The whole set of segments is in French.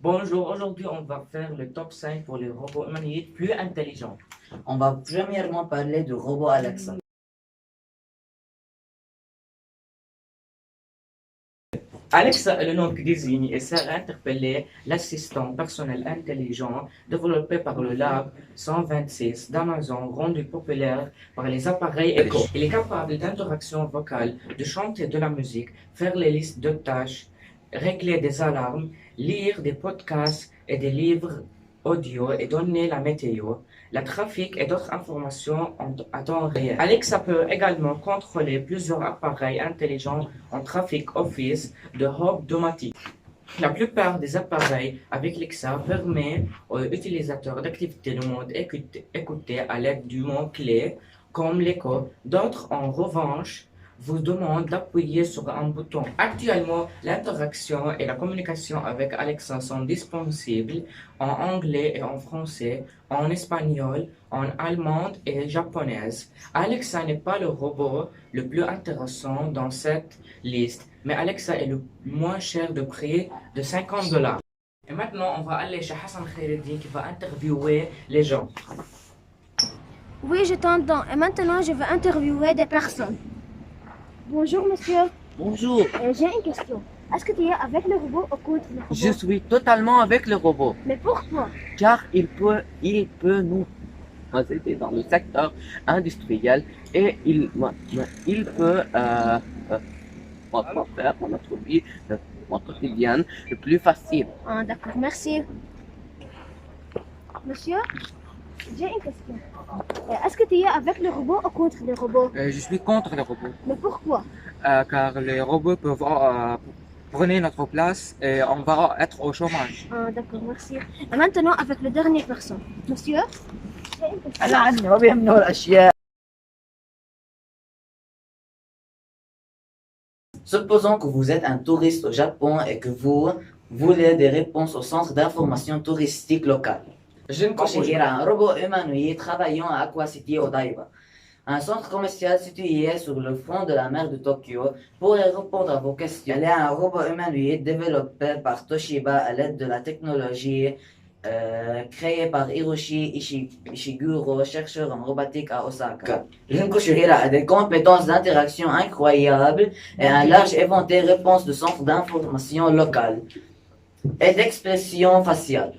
Bonjour, aujourd'hui on va faire le top 5 pour les robots humanoïdes plus intelligents. On va premièrement parler du robot Alexa. Alexa est le nom qui désigne et sert à interpeller l'assistant personnel intelligent développé par le Lab 126 d'Amazon, rendu populaire par les appareils Echo. Il est capable d'interaction vocale, de chanter de la musique, faire les listes de tâches, régler des alarmes, lire des podcasts et des livres audio et donner la météo, la trafic et d'autres informations à temps réel. Alexa peut également contrôler plusieurs appareils intelligents en trafic Office de hub automatique. La plupart des appareils avec Alexa permet aux utilisateurs d'activer le mode écouter à l'aide du mot-clé comme l'écho. D'autres, en revanche, vous demandent d'appuyer sur un bouton. Actuellement, l'interaction et la communication avec Alexa sont disponibles en anglais et en français, en espagnol, en allemand et japonaise. Alexa n'est pas le robot le plus intéressant dans cette liste, mais Alexa est le moins cher de prix de $50. Et maintenant, on va aller chez Hassan Khaireddin qui va interviewer les gens. Oui, je t'entends. Et maintenant, je vais interviewer des personnes. Bonjour, monsieur. Bonjour, J'ai une question. Est-ce que tu es avec le robot ou contre le robot? je suis totalement avec le robot, Mais pourquoi? car il peut nous aider dans le secteur industriel et il peut faire notre vie quotidienne le plus facile. Ah, d'accord, merci. Monsieur, j'ai une question. Est-ce que tu es avec le robot ou contre le robot? Je suis contre les robots, Mais pourquoi? car les robots peuvent prendre notre place et on va être au chômage. Ah, d'accord, merci. Et maintenant, avec la dernière personne. Monsieur, j'ai une question. Supposons que vous êtes un touriste au Japon et que vous voulez des réponses au centre d'information touristique local. Koshihira, un robot humanoïde travaillant à Aqua City Odaiba, un centre commercial situé sur le front de la mer de Tokyo, pourrait répondre à vos questions. Elle est un robot humanoïde développé par Toshiba à l'aide de la technologie créée par Hiroshi Ishiguro, chercheur en robotique à Osaka. Junko Shuhira a des compétences d'interaction incroyables et un large éventail de réponses de centre d'information local et d'expression faciale.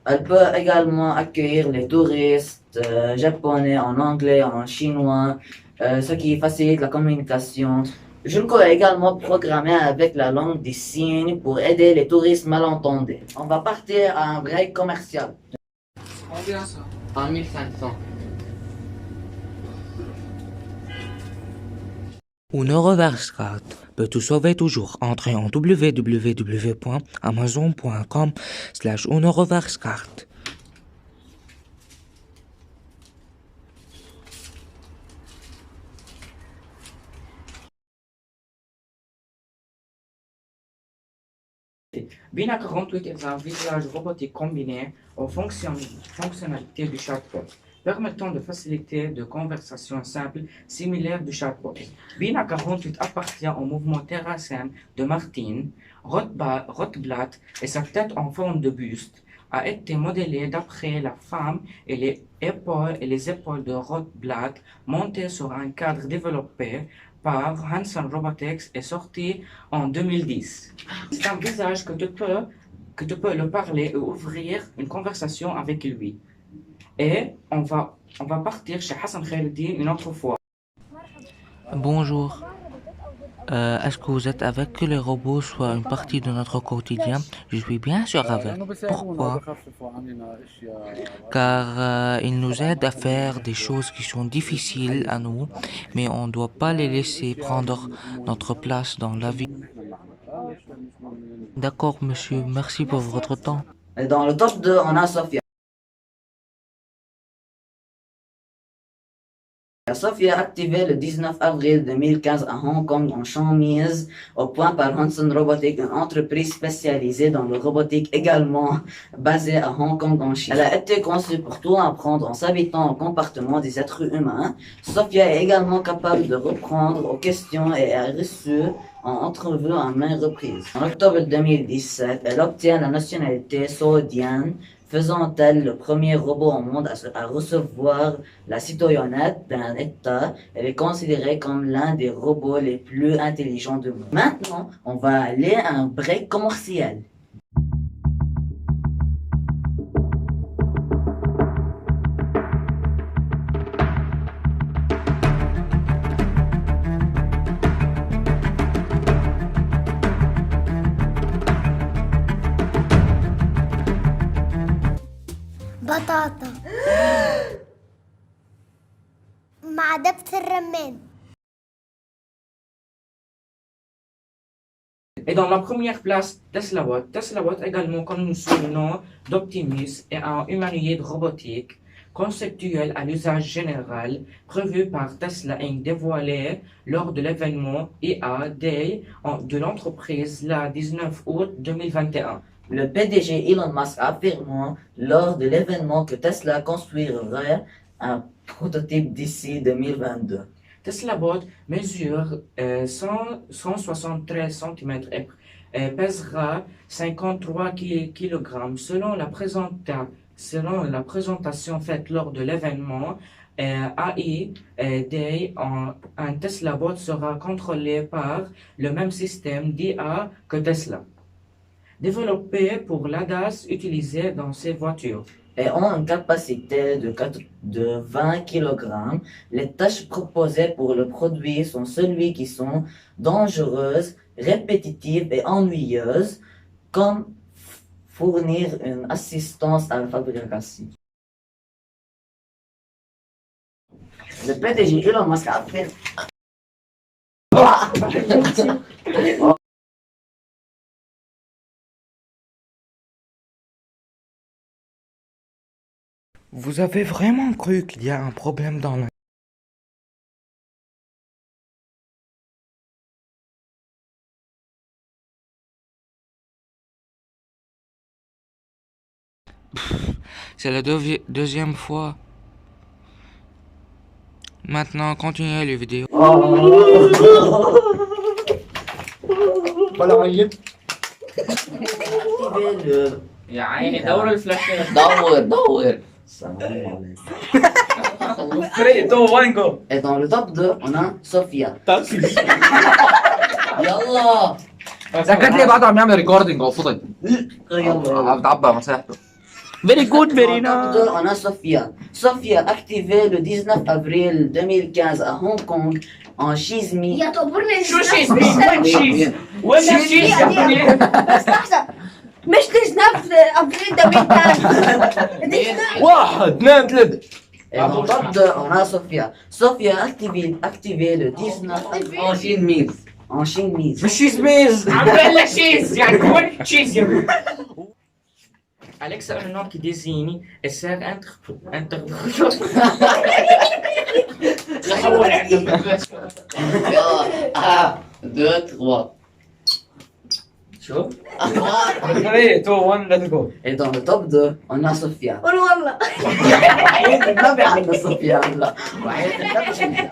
Elle peut également accueillir les touristes japonais en anglais, en chinois, ce qui facilite la communication. Junko est également programmé avec la langue des signes pour aider les touristes malentendus. On va partir à un break commercial. Combien ça? 1500. Une reverse card peut te sauver toujours. Entrez en www.amazon.com/unoreversecard. Bina 48 est un visage robotique combiné aux fonctionnalités du chatbot, permettant de faciliter de conversations simples similaires du chatbot. Bina 48 appartient au mouvement Terracène de Martin Rothblatt et sa tête en forme de buste a été modélée d'après la femme et les épaules de Rothblatt montées sur un cadre développé par Hanson Robotics et sorti en 2010. C'est un visage que tu peux le parler et ouvrir une conversation avec lui. Et on va partir chez Hassan Khaireddin une autre fois. Bonjour. Est-ce que vous êtes avec que les robots soient une partie de notre quotidien? Je suis bien sûr avec. Pourquoi? Car ils nous aident à faire des choses qui sont difficiles à nous, mais on ne doit pas les laisser prendre notre place dans la vie. D'accord, monsieur. Merci pour votre temps. Et dans le top 2, on a Sophia. Sophia activée le 19 avril 2015 à Hong Kong en Mise au point par Hanson Robotics, une entreprise spécialisée dans le robotique également basée à Hong Kong en Chine. Elle a été conçue pour tout apprendre en s'habitant au comportement des êtres humains. Sophia est également capable de répondre aux questions et a reçu en entrevue à maintes reprises. En octobre 2017, elle obtient la nationalité saoudienne, faisant-elle le premier robot au monde à recevoir la citoyenneté d'un État. Elle est considérée comme l'un des robots les plus intelligents du monde. Maintenant, on va aller à un break commercial. بطاطا مع دبس الرمان. Et dans la première place, Tesla Bot. Tesla Bot, également connu sous le nom d'Optimus, est un humanoïde robotique conceptuel à l'usage général prévu par Tesla Inc. dévoilé lors de l'événement IA Day de l'entreprise le 19 août 2021. Le PDG Elon Musk affirmant lors de l'événement que Tesla construirait un prototype d'ici 2022. Tesla Bot mesure 173 cm et pèsera 53 kg selon la présentation faite lors de l'événement AI Day. Un Tesla Bot sera contrôlé par le même système d'IA que Tesla, développé pour l'ADAS utilisé dans ces voitures. Et ont une capacité de 20 kg. Les tâches proposées pour le produit sont celles qui sont dangereuses, répétitives et ennuyeuses, comme fournir une assistance à la fabrication. Le PDG Elon Musk a fait... Vous avez vraiment cru qu'il y a un problème dans la... C'est la deuxième fois. Maintenant, continuez les vidéos. Activez le... يا عيني دور الفلاش. دور. Et dans le top 2, on a Sofia. يلا. سكت لي بعد عم يعمل ريكوردينج او فضل يلا. بتعبى مساحته. Very good, very Dans le top 2, on a Sofia. Sofia, activée le 19 avril 2015 à Hong Kong en Shizmi. يا طبرني شو شيز؟ وين شيز؟ وين شيز يا ابني؟ لحظة مش 19 ابريل 2015. 1 2 3. Et dans le top 2, on a Sofia. Sofia, activée le 19 en Chine. En Chine. مش شيز ميز. عم بقول لك شيز يعني وين شيز يا ابني؟ Alexa est un nom qui désigne et sert Ah, 2, 3. شو؟ 3 2 1 let's go. Et dans le top 2, on a Sofia. قول والله. النبي عندنا صوفيا هلا وحياة النبي.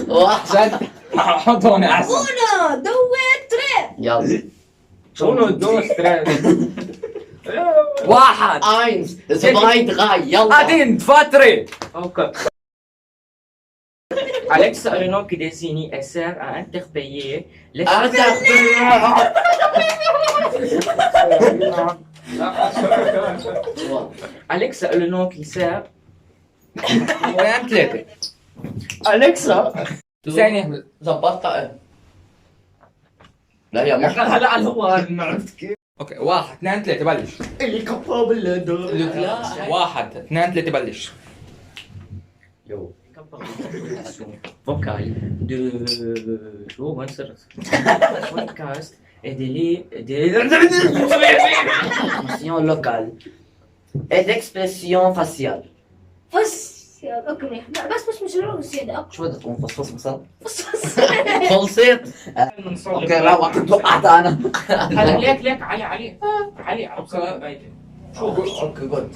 واحد. حط هون احسن. 1 2 3. يلا. Uno, dos, tres. 1 1 2 3 يلا. 1 2 3. Ok. Alexa est le nom qui désigne et sert à interpayer les... Alexa est le nom qui sert... وين 3. Alexa. ثانية. ظبطتها. لا يا محمد. هلا على الهواء عرفت كيف؟ اوكي 1 2 3 بلش. اللي كابابل de... 1 2 3 بلش. Yo. Vocale de... شو وين صرت؟ podcast et des... Expression locale. Et d'expression faciale. فص اوكي بس مش روح زيادة. شو بدك تقول فصفص مثلا؟ فص خلصت. اوكي لا وقت توقعت انا. هلا ليك علي عم صار. شو اوكي قلت.